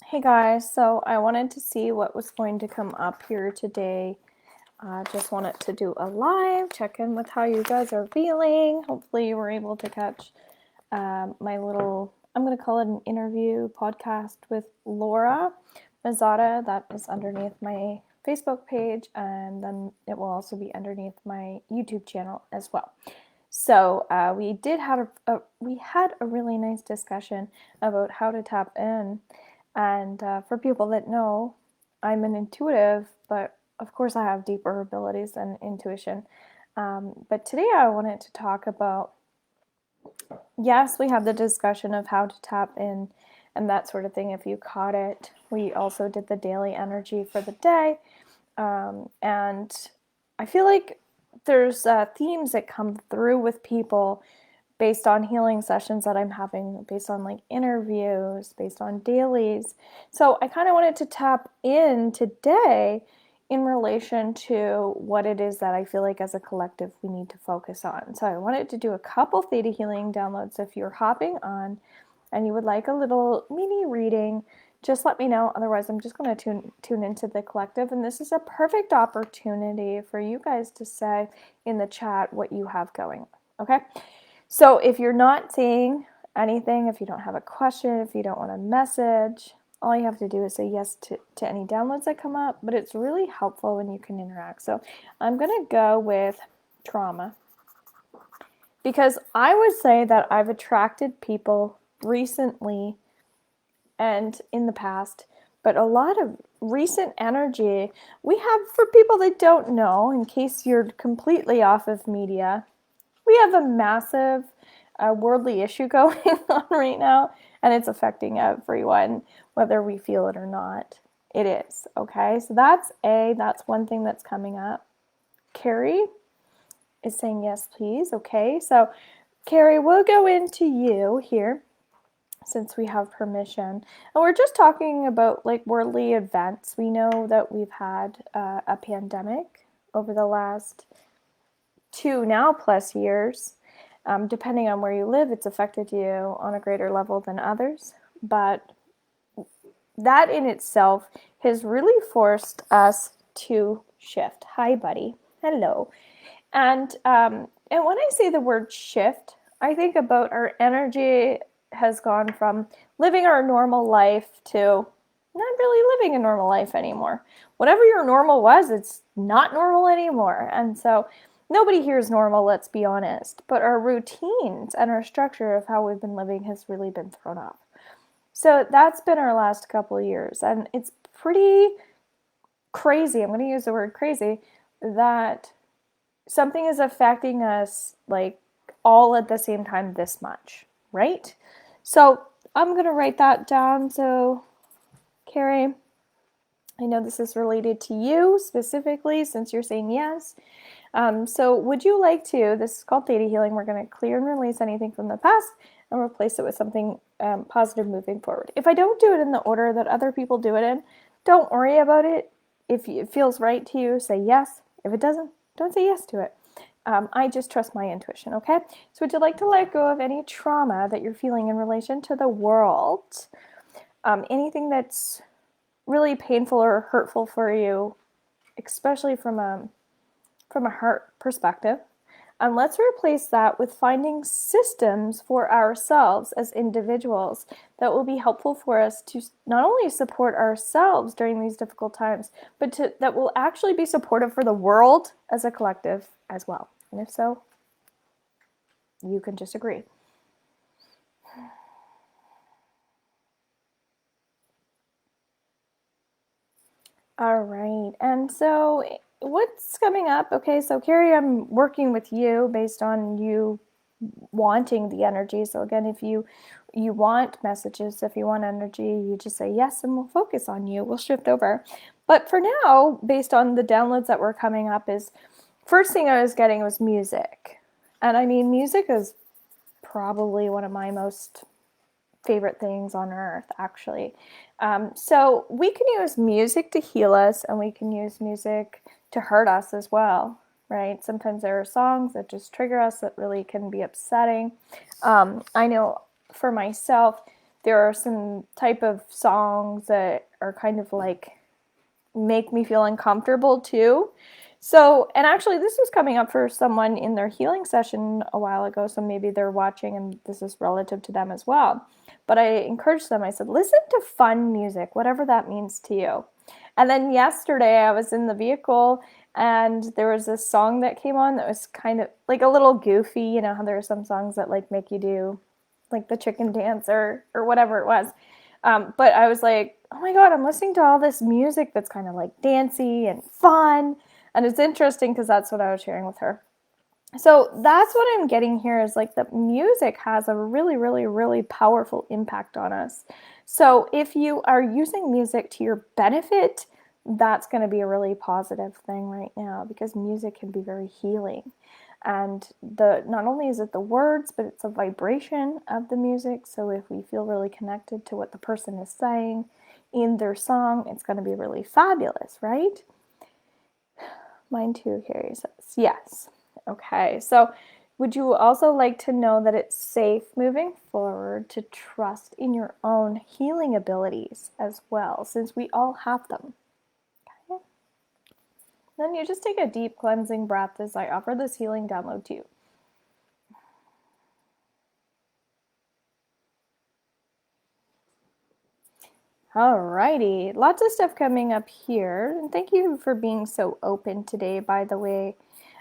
Hey guys, so I wanted to see what was going to come up here today. Just wanted to do a live, check in with how you guys are feeling. Hopefully you were able to catch my little, I'm going to call it an interview podcast with Laura Mazzata. That is underneath my Facebook page, and then it will also be underneath my YouTube channel as well. So we had a really nice discussion about how to tap in. And for people that know, I'm an intuitive, but of course I have deeper abilities than intuition. But today I wanted to talk about, yes, we had the discussion of how to tap in and that sort of thing if you caught it. We also did the daily energy for the day. And I feel like there's themes that come through with people based on healing sessions that I'm having, based on like interviews, based on dailies. So I kind of wanted to tap in today in relation to what it is that I feel like as a collective we need to focus on. So I wanted to do a couple Theta healing downloads. If you're hopping on and you would like a little mini reading, just let me know. Otherwise, I'm just going to tune into the collective. And this is a perfect opportunity for you guys to say in the chat what you have going on. Okay? So if you're not seeing anything, if you don't have a question, if you don't want a message, all you have to do is say yes to any downloads that come up, but it's really helpful when you can interact. So I'm going to go with trauma because I would say that I've attracted people recently and in the past, but a lot of recent energy we have. For people that don't know, in case you're completely off of media, we have a massive worldly issue going on right now, and it's affecting everyone, whether we feel it or not. It is, okay? So that's one thing that's coming up. Carrie is saying yes, please. Okay, so Carrie, we'll go into you here since we have permission. And we're just talking about like worldly events. We know that we've had a pandemic over the last 2 now plus years. Depending on where you live, it's affected you on a greater level than others. But that in itself has really forced us to shift. Hi, buddy. Hello. And when I say the word shift, I think about our energy has gone from living our normal life to not really living a normal life anymore. Whatever your normal was, it's not normal anymore. And so nobody here is normal, let's be honest. But our routines and our structure of how we've been living has really been thrown off. So that's been our last couple of years. And it's pretty crazy, I'm going to use the word crazy, that something is affecting us like all at the same time this much, right? So I'm going to write that down. So, Carrie, I know this is related to you specifically since you're saying yes. So would you like to, this is called Theta Healing, we're going to clear and release anything from the past and replace it with something positive moving forward. If I don't do it in the order that other people do it in, don't worry about it. If it feels right to you, say yes. If it doesn't, don't say yes to it. I just trust my intuition, okay? So would you like to let go of any trauma that you're feeling in relation to the world? Anything that's really painful or hurtful for you, especially from a heart perspective. And let's replace that with finding systems for ourselves as individuals that will be helpful for us to not only support ourselves during these difficult times, but that will actually be supportive for the world as a collective as well. And if so, you can just agree. All right. And so what's coming up? Okay, so Carrie, I'm working with you based on you wanting the energy. So again, if you want messages, if you want energy, you just say yes and we'll focus on you. We'll shift over. But for now, based on the downloads that were coming up, is first thing I was getting was music. And I mean, music is probably one of my most favorite things on earth, actually. So we can use music to heal us, and we can use music to hurt us as well, right? Sometimes there are songs that just trigger us that really can be upsetting. I know for myself, there are some type of songs that are kind of like make me feel uncomfortable too. So, and actually this was coming up for someone in their healing session a while ago, so maybe they're watching and this is relative to them as well. But I encouraged them, I said, listen to fun music, whatever that means to you. And then yesterday I was in the vehicle and there was this song that came on that was kind of like a little goofy. You know how there are some songs that like make you do like the chicken dance or whatever it was. But I was like, oh my God, I'm listening to all this music that's kind of like dancey and fun. And it's interesting because that's what I was sharing with her. So that's what I'm getting here is like the music has a really, really, really powerful impact on us. So if you are using music to your benefit, that's going to be a really positive thing right now because music can be very healing. And not only is it the words, but it's a vibration of the music. So if we feel really connected to what the person is saying in their song, it's going to be really fabulous, right? Mine too, Carrie says. Yes. Okay. So would you also like to know that it's safe moving forward to trust in your own healing abilities as well, since we all have them? Okay. Then you just take a deep cleansing breath as I offer this healing download to you. Alrighty, lots of stuff coming up here. And thank you for being so open today, by the way.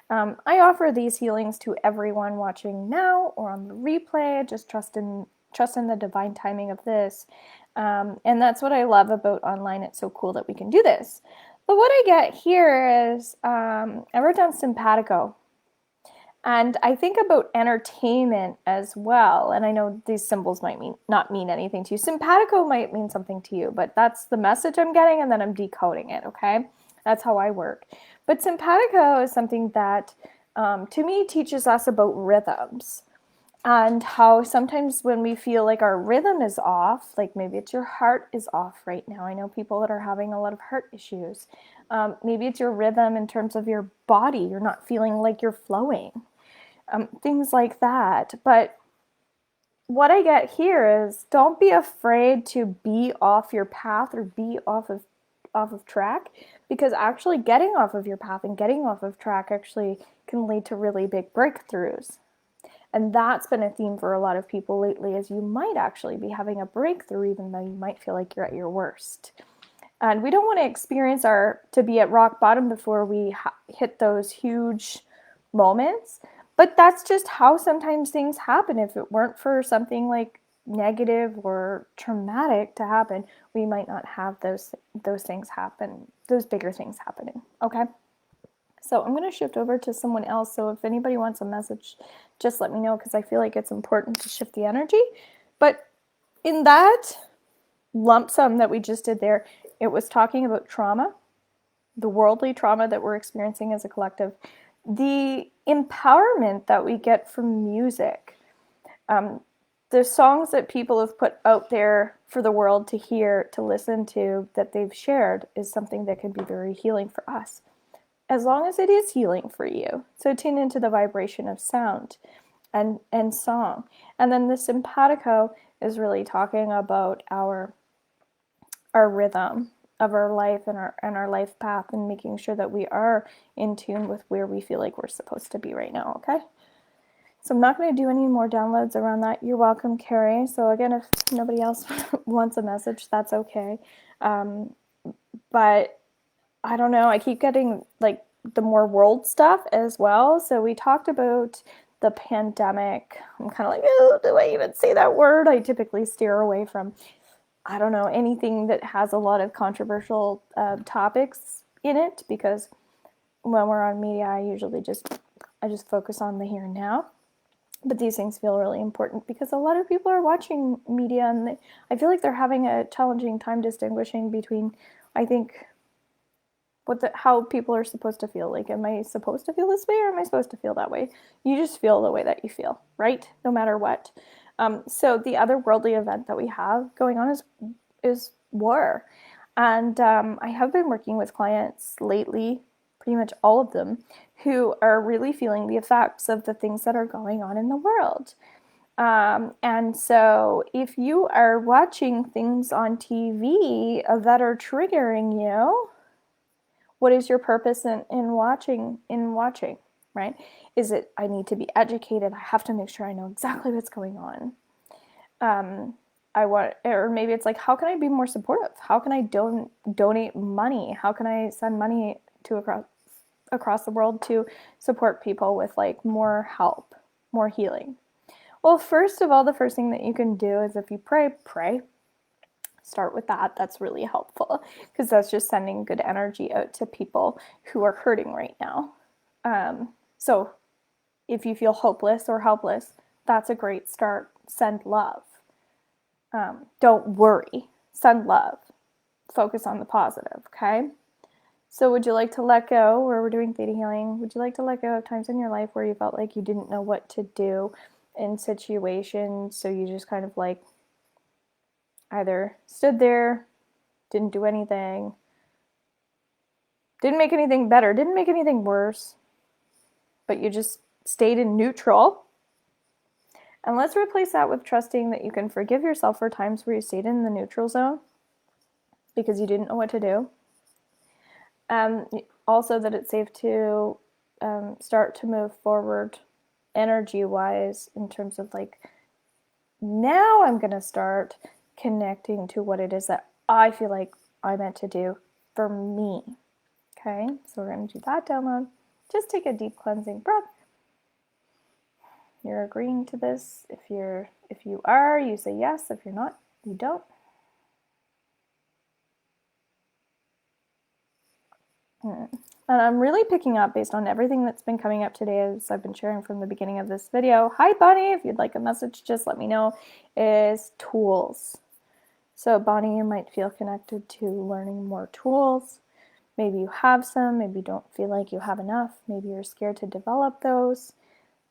I offer these healings to everyone watching now or on the replay. Just trust in the divine timing of this. And that's what I love about online. It's so cool that we can do this. But what I get here is I wrote down Simpatico. And I think about entertainment as well. And I know these symbols might not mean anything to you. Simpatico might mean something to you, but that's the message I'm getting, and then I'm decoding it, okay? That's how I work. But Simpatico is something that, to me, teaches us about rhythms and how sometimes when we feel like our rhythm is off, like maybe it's your heart is off right now. I know people that are having a lot of heart issues. Maybe it's your rhythm in terms of your body. You're not feeling like you're flowing. Things like that. But what I get here is don't be afraid to be off your path or be off of track, because actually getting off of your path and getting off of track actually can lead to really big breakthroughs. And that's been a theme for a lot of people lately, is you might actually be having a breakthrough even though you might feel like you're at your worst. And we don't want to experience to be at rock bottom before we hit those huge moments. But that's just how sometimes things happen. If it weren't for something like negative or traumatic to happen, we might not have those things happen, those bigger things happening, okay? So I'm going to shift over to someone else. So if anybody wants a message, just let me know, because I feel like it's important to shift the energy. But in that lump sum that we just did there, it was talking about trauma, the worldly trauma that we're experiencing as a collective, the empowerment that we get from music, the songs that people have put out there for the world to hear, to listen to, that they've shared, is something that can be very healing for us, as long as it is healing for you. So tune into the vibration of sound and song. And then the Simpatico is really talking about our rhythm of our life and our life path, and making sure that we are in tune with where we feel like we're supposed to be right now, okay? So I'm not going to do any more downloads around that. You're welcome, Carrie. So again, if nobody else wants a message, that's okay. But I don't know, I keep getting like the more world stuff as well. So we talked about the pandemic. I'm kind of like, oh, do I even say that word? I typically steer away from, I don't know, anything that has a lot of controversial topics in it, because when we're on media, I just focus on the here and now. But these things feel really important because a lot of people are watching media, and I feel like they're having a challenging time distinguishing between, I think, how people are supposed to feel. Like, am I supposed to feel this way, or am I supposed to feel that way? You just feel the way that you feel, right? No matter what. So the other worldly event that we have going on is war. And I have been working with clients lately, pretty much all of them, who are really feeling the effects of the things that are going on in the world. And so if you are watching things on TV that are triggering you, what is your purpose in watching, right? Is it, I need to be educated, I have to make sure I know exactly what's going on? Or maybe it's like, how can I be more supportive? How can I donate money? How can I send money to across the world to support people with like more help, more healing? Well, first of all, the first thing that you can do is, if you pray. Start with that. That's really helpful, because that's just sending good energy out to people who are hurting right now. So if you feel hopeless or helpless, that's a great start. Send love. Don't worry. Send love. Focus on the positive, okay? So would you like to let go, where we're doing theta healing, would you like to let go of times in your life where you felt like you didn't know what to do in situations, so you just kind of like either stood there, didn't do anything, didn't make anything better, didn't make anything worse, but you just stayed in neutral? And let's replace that with trusting that you can forgive yourself for times where you stayed in the neutral zone because you didn't know what to do. Also that it's safe to start to move forward energy-wise, in terms of like, now I'm going to start connecting to what it is that I feel like I meant to do for me. Okay, so we're going to do that download. Just take a deep cleansing breath. You're agreeing to this. If you are, you say yes. If you're not, you don't. And I'm really picking up, based on everything that's been coming up today, as I've been sharing from the beginning of this video. Hi, Bonnie. If you'd like a message, just let me know. Is tools. So, Bonnie, you might feel connected to learning more tools. Maybe you have some. Maybe you don't feel like you have enough. Maybe you're scared to develop those.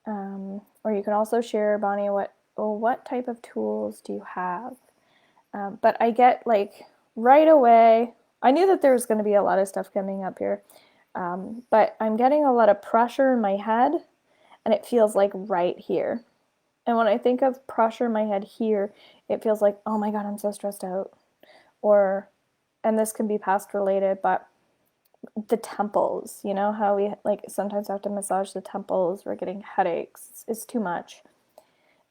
Or you can also share, Bonnie, what type of tools do you have? But I get like right away, I knew that there was going to be a lot of stuff coming up here, but I'm getting a lot of pressure in my head, and it feels like right here. And when I think of pressure in my head here, it feels like, oh my God, I'm so stressed out. Or, and this can be past related, but the temples, you know, how we like sometimes have to massage the temples, we're getting headaches, it's too much.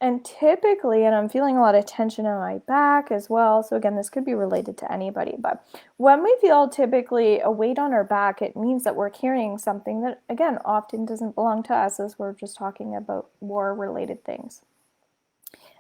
And typically, and I'm feeling a lot of tension in my back as well, so again, this could be related to anybody, but when we feel typically a weight on our back, it means that we're carrying something that, again, often doesn't belong to us, as we're just talking about war-related things.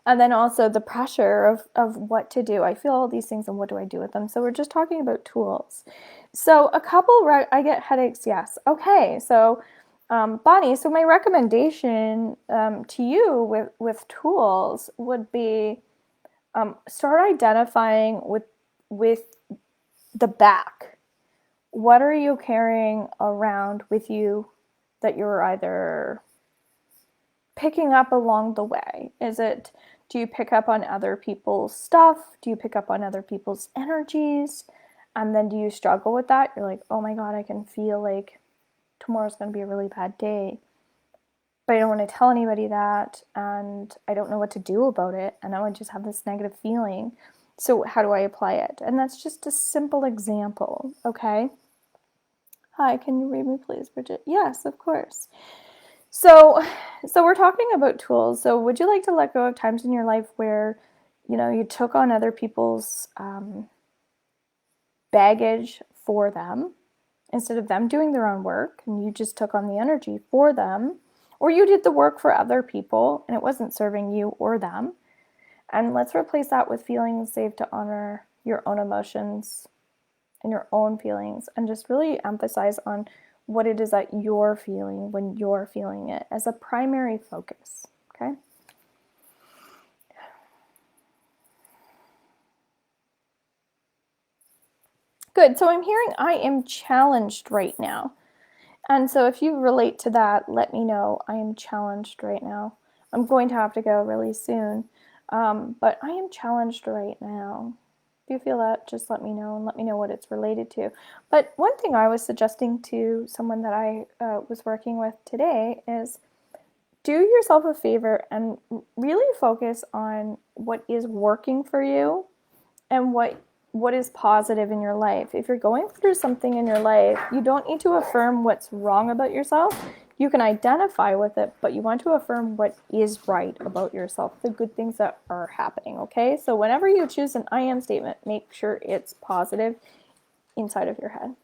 And then also the pressure of what to do. I feel all these things, and what do I do with them? So we're just talking about tools. So I get headaches, yes. Okay, so Bonnie, so my recommendation to you with tools would be start identifying with the back. What are you carrying around with you that you're either picking up along the way? Do you pick up on other people's stuff? Do you pick up on other people's energies? And then do you struggle with that? You're like, oh my God, I can feel like tomorrow's going to be a really bad day, but I don't want to tell anybody that, and I don't know what to do about it, and I just have this negative feeling. So how do I apply it? And that's just a simple example, okay? Hi, can you read me please, Bridget? Yes, of course. So we're talking about tools. So would you like to let go of times in your life where, you know, you took on other people's baggage for them, instead of them doing their own work, and you just took on the energy for them, or you did the work for other people and it wasn't serving you or them? And let's replace that with feeling safe to honor your own emotions and your own feelings, and just really emphasize on what it is that you're feeling when you're feeling it as a primary focus, okay? Good, so I'm hearing I am challenged right now. And so if you relate to that, let me know. I am challenged right now. I'm going to have to go really soon, but I am challenged right now. If you feel that, just let me know, and let me know what it's related to. But one thing I was suggesting to someone that I was working with today is do yourself a favor and really focus on what is working for you and what is positive in your life. If you're going through something in your life, you don't need to affirm what's wrong about yourself. You can identify with it, but you want to affirm what is right about yourself, the good things that are happening, okay? So whenever you choose an I am statement, make sure it's positive inside of your head.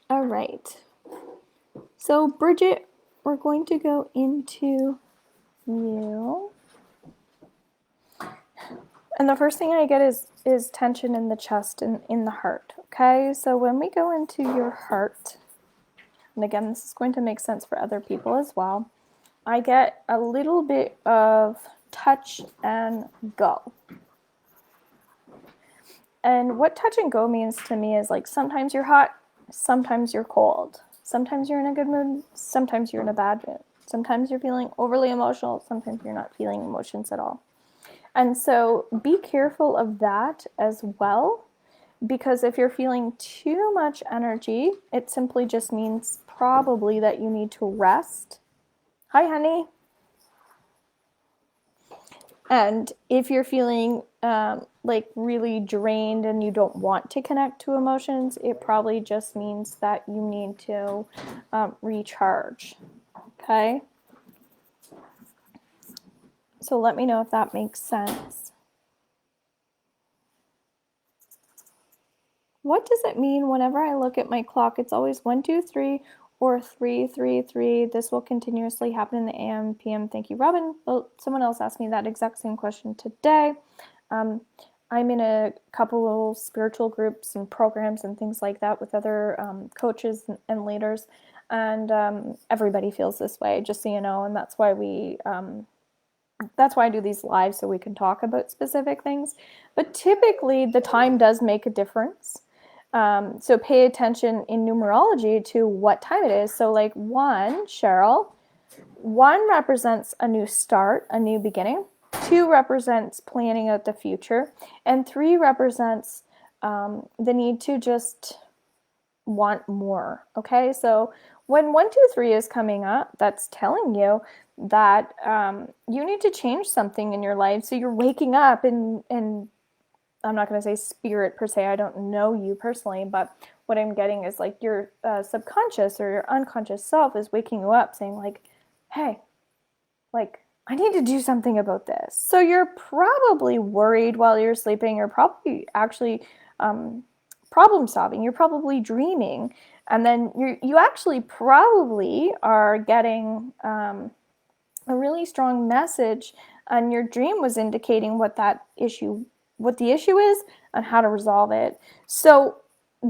All right. So Bridget, we're going to go into you. And the first thing I get is tension in the chest and in the heart, okay? So when we go into your heart, and again, this is going to make sense for other people as well, I get a little bit of touch and go. And what touch and go means to me is like sometimes you're hot, sometimes you're cold. Sometimes you're in a good mood, sometimes you're in a bad mood. Sometimes you're feeling overly emotional, sometimes you're not feeling emotions at all. And so be careful of that as well, because if you're feeling too much energy, it simply just means probably that you need to rest. Hi, honey. And if you're feeling like really drained and you don't want to connect to emotions, it probably just means that you need to recharge, okay? So let me know if that makes sense. What does it mean whenever I look at my clock? It's always 1, 2, 3 or 3, 3, 3. This will continuously happen in the AM, PM. Thank you, Robin. Well, someone else asked me that exact same question today. I'm in a couple of spiritual groups and programs and things like that with other coaches and leaders, and everybody feels this way, just so you know. And that's why I do these lives, so we can talk about specific things. But typically, the time does make a difference. So pay attention in numerology to what time it is. So like 1, Cheryl, 1 represents a new start, a new beginning. 2 represents planning out the future. And 3 represents the need to just want more. Okay, so when 1, 2, 3 is coming up, that's telling you that you need to change something in your life. So you're waking up and I'm not going to say spirit per se, I don't know you personally, but what I'm getting is like your subconscious or your unconscious self is waking you up saying like, hey, like I need to do something about this. So you're probably worried while you're sleeping. You're probably actually problem solving. You're probably dreaming. And then you actually probably are getting a really strong message, and your dream was indicating what the issue is and how to resolve it. So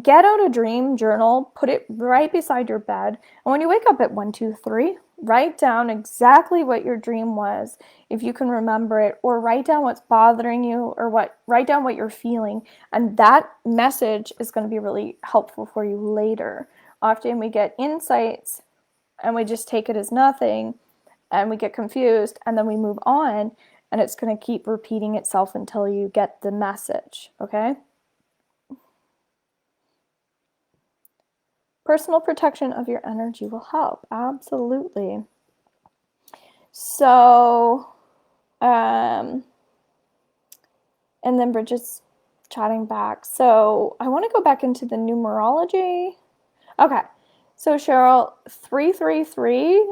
get out a dream journal, put it right beside your bed, and when you wake up at 1, 2, 3, write down exactly what your dream was, if you can remember it, or write down what's bothering you, or write down what you're feeling, and that message is going to be really helpful for you later. Often we get insights and we just take it as nothing, and we get confused, and then we move on, and it's going to keep repeating itself until you get the message, okay? Personal protection of your energy will help, absolutely. So, and then Bridget's chatting back. So I want to go back into the numerology. Okay, so Cheryl, 333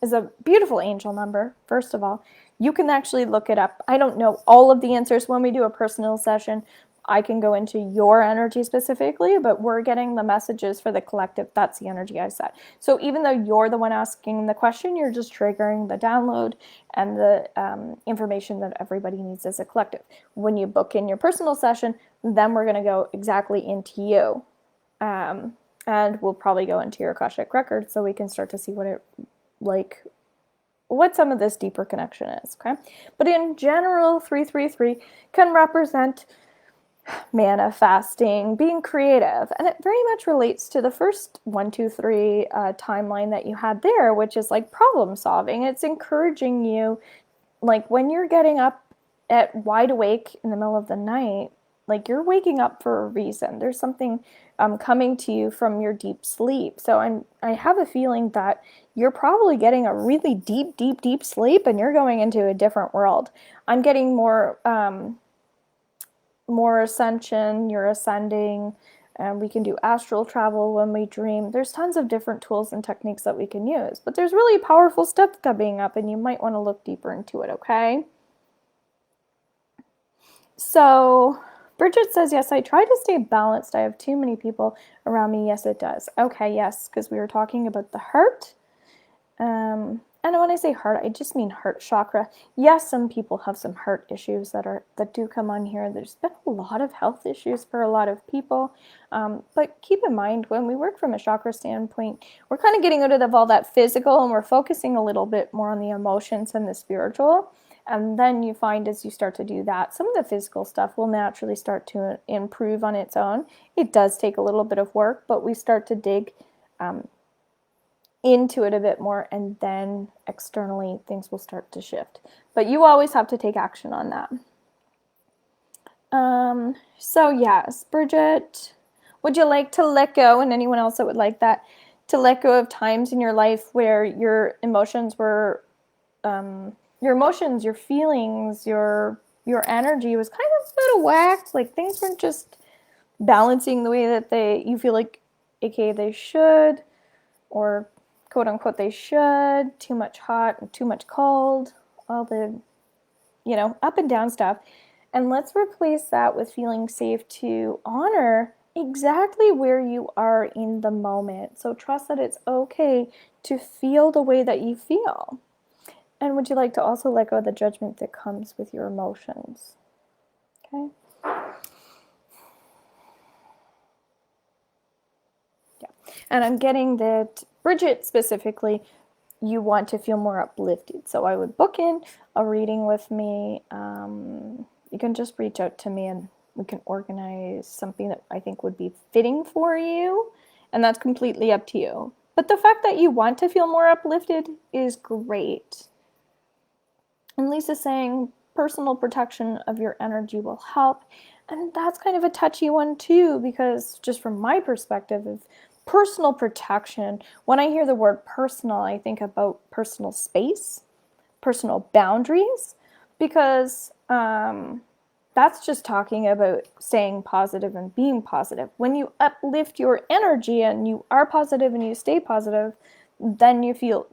is a beautiful angel number, first of all. You can actually look it up. I don't know all of the answers. When we do a personal session, I can go into your energy specifically, but we're getting the messages for the collective. That's the energy I set. So even though you're the one asking the question, you're just triggering the download and the information that everybody needs as a collective. When you book in your personal session, then we're going to go exactly into you. And we'll probably go into your Akashic record so we can start to see what some of this deeper connection is, okay? But in general, 333 can represent manifesting, being creative, and it very much relates to the first 1, 2, 3 timeline that you had there, which is like problem solving. It's encouraging you, like when you're getting up at wide awake in the middle of the night, like you're waking up for a reason. There's something coming to you from your deep sleep. So I have a feeling that you're probably getting a really deep, deep, deep sleep, and you're going into a different world. I'm getting more ascension. You're ascending. We can do astral travel when we dream. There's tons of different tools and techniques that we can use, but there's really powerful stuff coming up, and you might want to look deeper into it, okay? So Bridget says, yes, I try to stay balanced. I have too many people around me. Yes, it does. Okay, yes, because we were talking about the heart. And when I say heart, I just mean heart chakra. Yes, some people have some heart issues that do come on here. There's been a lot of health issues for a lot of people. But keep in mind, when we work from a chakra standpoint, we're kind of getting out of all that physical, and we're focusing a little bit more on the emotions and the spiritual. And then you find as you start to do that, some of the physical stuff will naturally start to improve on its own. It does take a little bit of work, but we start to dig into it a bit more, and then externally things will start to shift. But you always have to take action on that. So yes, Bridget, would you like to let go, and anyone else that would like that, to let go of times in your life where your emotions were, your feelings, your energy was kind of out of whack, like things weren't just balancing the way that you feel like, aka they should, or quote unquote they should, too much hot and too much cold, all the, up and down stuff. And let's replace that with feeling safe to honor exactly where you are in the moment. So trust that it's okay to feel the way that you feel. And would you like to also let go of the judgment that comes with your emotions? Okay. Yeah. And I'm getting that, Bridget specifically, you want to feel more uplifted. So I would book in a reading with me. You can just reach out to me and we can organize something that I think would be fitting for you. And that's completely up to you. But the fact that you want to feel more uplifted is great. And Lisa's saying personal protection of your energy will help. And that's kind of a touchy one too, because just from my perspective of personal protection, when I hear the word personal, I think about personal space, personal boundaries, because that's just talking about staying positive and being positive. When you uplift your energy and you are positive and you stay positive, then you feel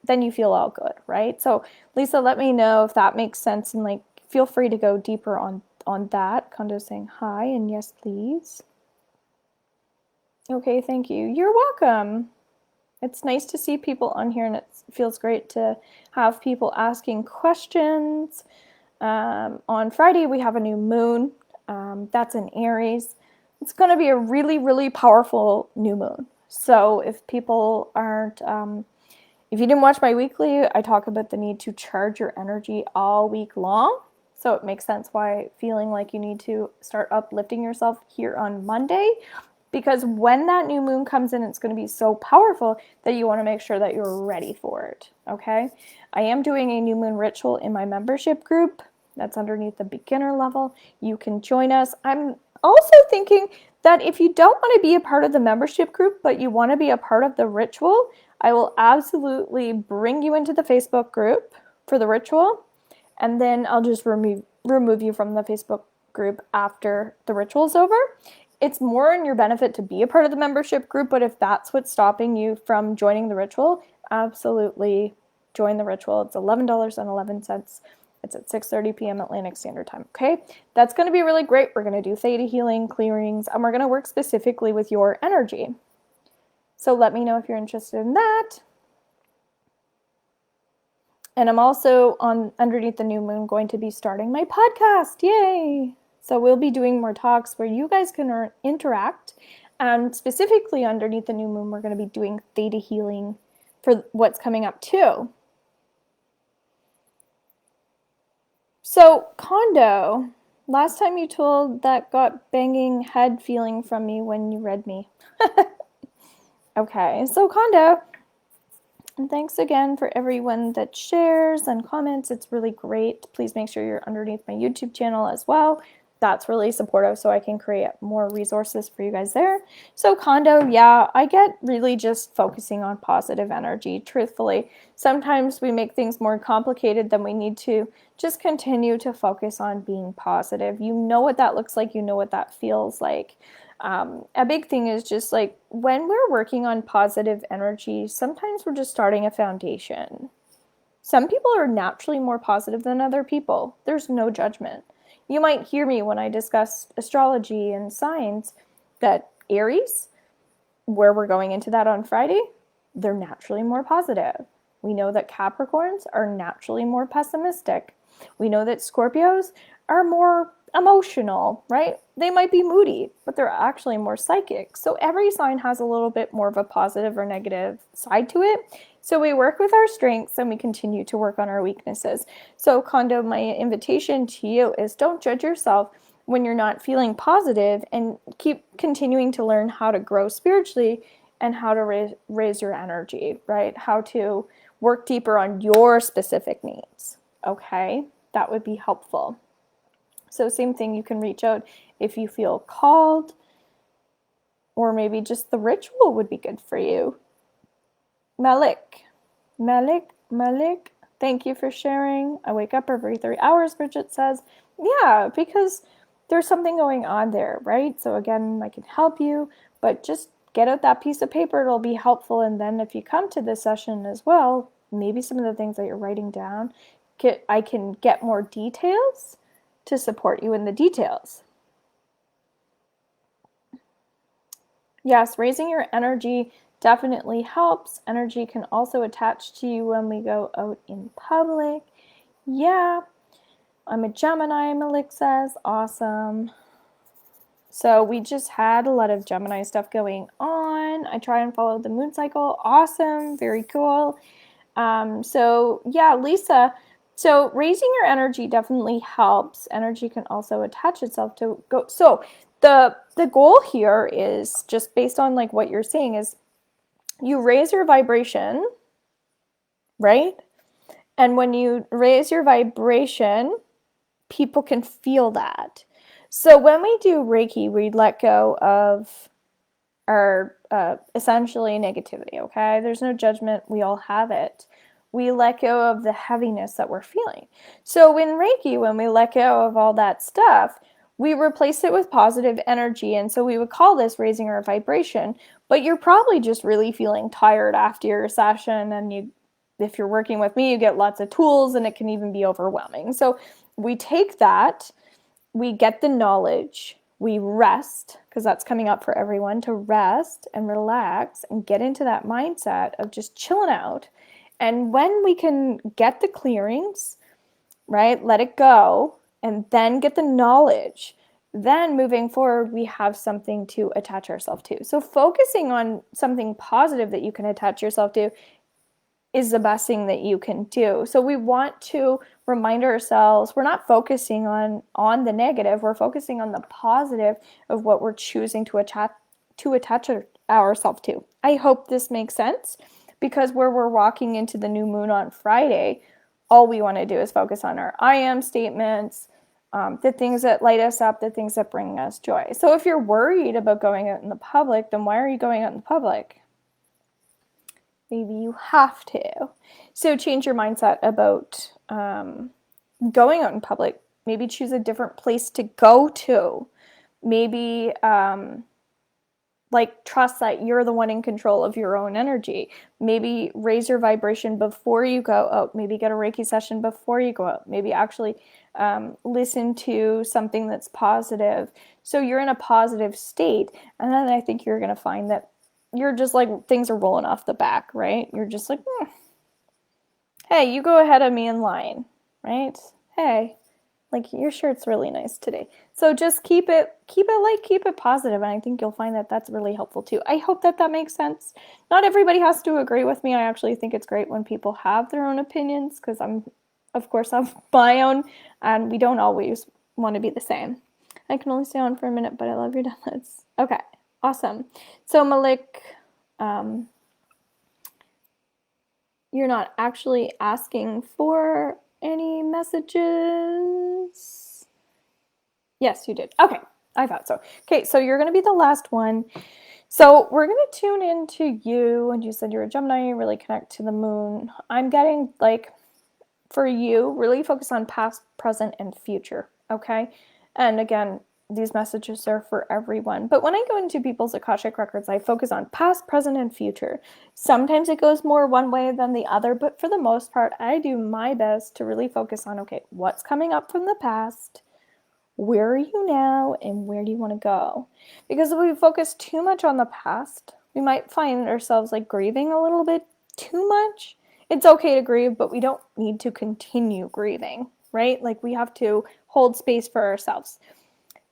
all good, right? So Lisa, let me know if that makes sense, and like feel free to go deeper on that. Kondo's saying hi and yes please. Okay, thank you. You're welcome. It's nice to see people on here, and it feels great to have people asking questions. On Friday we have a new moon. That's in Aries. It's going to be a really, really powerful new moon. So if people aren't, if you didn't watch my weekly, I talk about the need to charge your energy all week long. So it makes sense why feeling like you need to start uplifting yourself here on Monday, because when that new moon comes in, it's going to be so powerful that you want to make sure that you're ready for it. Okay. I am doing a new moon ritual in my membership group. That's underneath the beginner level. You can join us. I'm also thinking that if you don't want to be a part of the membership group, but you want to be a part of the ritual, I will absolutely bring you into the Facebook group for the ritual, and then I'll just remove you from the Facebook group after the ritual is over. It's more in your benefit to be a part of the membership group, but if that's what's stopping you from joining the ritual, absolutely join the ritual. It's $11.11. It's at 6:30 p.m. Atlantic Standard Time, okay? That's going to be really great. We're going to do theta healing, clearings, and we're going to work specifically with your energy. So let me know if you're interested in that. And I'm also underneath the new moon going to be starting my podcast. Yay! So we'll be doing more talks where you guys can interact. And specifically underneath the new moon, we're going to be doing theta healing for what's coming up too. So Kondo, last time you told that got banging head feeling from me when you read me. Okay, so Kondo, and thanks again for everyone that shares and comments. It's really great. Please make sure you're underneath my YouTube channel as well. that's really supportive, so I can create more resources for you guys there. So condo, yeah, I get really just focusing on positive energy, truthfully. Sometimes we make things more complicated than we need to. Just continue to focus on being positive. You know what that looks like, you know what that feels like. A big thing is just like when we're working on positive energy, sometimes we're just starting a foundation. Some people are naturally more positive than other people. There's no judgment. You might hear me when I discuss astrology and signs that Aries, where we're going into that on Friday, they're naturally more positive. We know that Capricorns are naturally more pessimistic. We know that Scorpios are more emotional, right? They might be moody, but they're actually more psychic. So every sign has a little bit more of a positive or negative side to it. So we work with our strengths and we continue to work on our weaknesses. So Kondo, my invitation to you is don't judge yourself when you're not feeling positive, and keep continuing to learn how to grow spiritually and how to raise your energy, right? How to work deeper on your specific needs, okay? That would be helpful. So same thing, you can reach out if you feel called, or maybe just the ritual would be good for you. Malik, thank you for sharing. I wake up every 3 hours, Bridget says. Yeah, because there's something going on there, right? So again, I can help you, but just get out that piece of paper. It'll be helpful. And then if you come to this session as well, maybe some of the things that you're writing down, I can get more details to support you in the details. Yes, raising your energy definitely helps. Energy can also attach to you when we go out in public. Yeah, I'm a Gemini, Malik says. Awesome. So we just had a lot of Gemini stuff going on. I try and follow the moon cycle. Awesome. Very cool. So yeah, Lisa. So raising your energy definitely helps. Energy can also attach itself to go. So the goal here is just based on like what you're saying is you raise your vibration, right? And when you raise your vibration, people can feel that. So when we do Reiki, we let go of our essentially negativity, okay? There's no judgment. We all have it. We let go of the heaviness that we're feeling. So in Reiki, when we let go of all that stuff, we replace it with positive energy. And so we would call this raising our vibration. But you're probably just really feeling tired after your session. And if you're working with me, you get lots of tools and it can even be overwhelming. So we take that, we get the knowledge, we rest, because that's coming up for everyone, to rest and relax and get into that mindset of just chilling out. And when we can get the clearings, right, let it go, and then get the knowledge, then moving forward, we have something to attach ourselves to. So focusing on something positive that you can attach yourself to is the best thing that you can do. So we want to remind ourselves we're not focusing on the negative, we're focusing on the positive of what we're choosing to attach ourselves to. I hope this makes sense, because where we're walking into the new moon on Friday, all we want to do is focus on our I am statements, the things that light us up, the things that bring us joy. So if you're worried about going out in the public, then why are you going out in the public? Maybe you have to. So change your mindset about going out in public. Maybe choose a different place to go to. Maybe trust that you're the one in control of your own energy. Maybe raise your vibration before you go out. Maybe get a Reiki session before you go out. Maybe actually listen to something that's positive. So you're in a positive state. And then I think you're going to find that you're just like, things are rolling off the back, right? You're just like, hey, you go ahead of me in line, right? Hey, like your shirt's really nice today. So just keep it light, keep it positive, and I think you'll find that that's really helpful too. I hope that makes sense. Not everybody has to agree with me. I actually think it's great when people have their own opinions, because of course, have my own, and we don't always want to be the same. I can only stay on for a minute, but I love your downloads. Okay. Awesome. So Malik, you're not actually asking for any messages. Yes, you did. Okay, I thought so. Okay, so you're going to be the last one. So we're going to tune into you, and you said you're a Gemini, you really connect to the moon. I'm getting like, for you, really focus on past, present, and future, okay? And again, these messages are for everyone. But when I go into people's Akashic records, I focus on past, present, and future. Sometimes it goes more one way than the other, but for the most part, I do my best to really focus on, okay, what's coming up from the past? Where are you now, and where do you want to go? Because if we focus too much on the past, we might find ourselves like grieving a little bit too much. It's okay to grieve, but we don't need to continue grieving, right? Like we have to hold space for ourselves.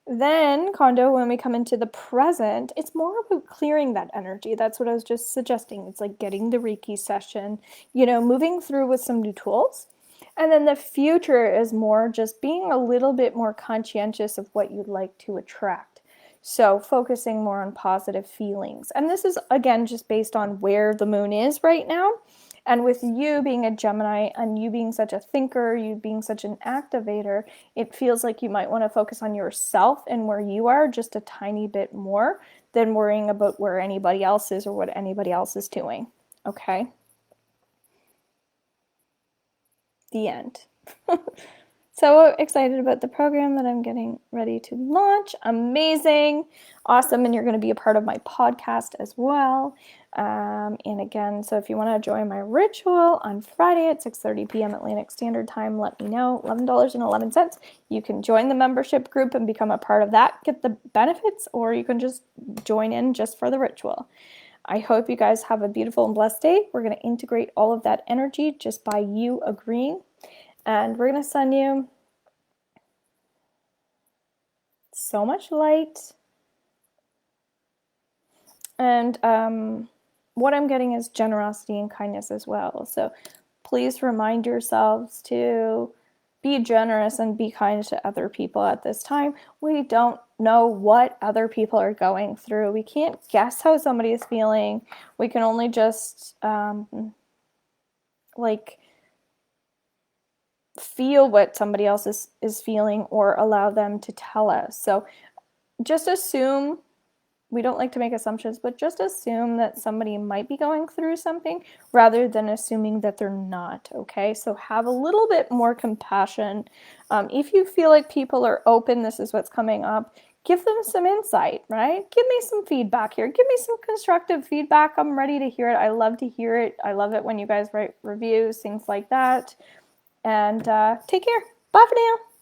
Then, Kondo, when we come into the present, it's more about clearing that energy. That's what I was just suggesting. It's like getting the Reiki session, moving through with some new tools. And then the future is more just being a little bit more conscientious of what you'd like to attract. So focusing more on positive feelings. And this is, again, just based on where the moon is right now. And with you being a Gemini and you being such a thinker, you being such an activator, it feels like you might want to focus on yourself and where you are just a tiny bit more than worrying about where anybody else is or what anybody else is doing. Okay? The end. So excited about the program that I'm getting ready to launch. Amazing. Awesome. And you're going to be a part of my podcast as well. And again, so if you want to join my ritual on Friday at 6:30 p.m. Atlantic Standard Time, let me know. $11.11. You can join the membership group and become a part of that, get the benefits, or you can just join in just for the ritual. I hope you guys have a beautiful and blessed day. We're going to integrate all of that energy just by you agreeing. And we're going to send you so much light. And what I'm getting is generosity and kindness as well. So please remind yourselves to be generous and be kind to other people at this time. We don't know what other people are going through. We can't guess how somebody is feeling. We can only just feel what somebody else is feeling or allow them to tell us. So just assume, we don't like to make assumptions, but just assume that somebody might be going through something rather than assuming that they're not, okay? So have a little bit more compassion. If you feel like people are open, this is what's coming up, give them some insight, right? Give me some feedback here. Give me some constructive feedback. I'm ready to hear it. I love to hear it. I love it when you guys write reviews, things like that. And take care. Bye for now.